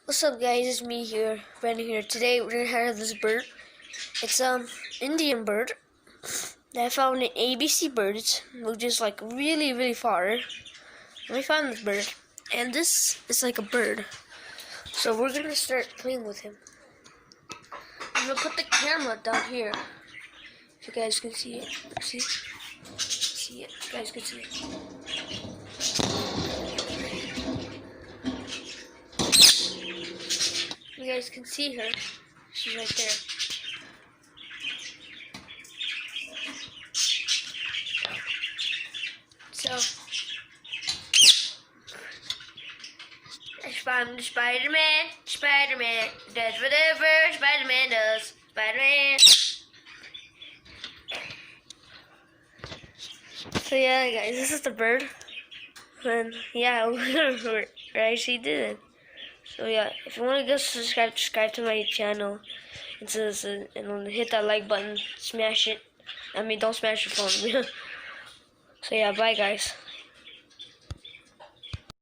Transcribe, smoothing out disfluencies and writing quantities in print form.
What's up, guys? It's me here, Brandon here. Today we're gonna have this bird. It's Indian bird that I found in ABC Birds, which is like really far. We found this bird, and this is like a bird. So we're gonna start playing with him. I'm gonna put the camera down here. If you guys can see it, see it. You guys can see it. You guys can see her. She's right there. So, I found Spider-Man. Spider-Man does whatever Spider-Man does. Spider-Man. So yeah, guys, this is the bird. And yeah, we actually did it. So yeah, if you want to go subscribe to my channel, and hit that like button, smash it. I mean, don't smash your phone. So yeah, bye guys.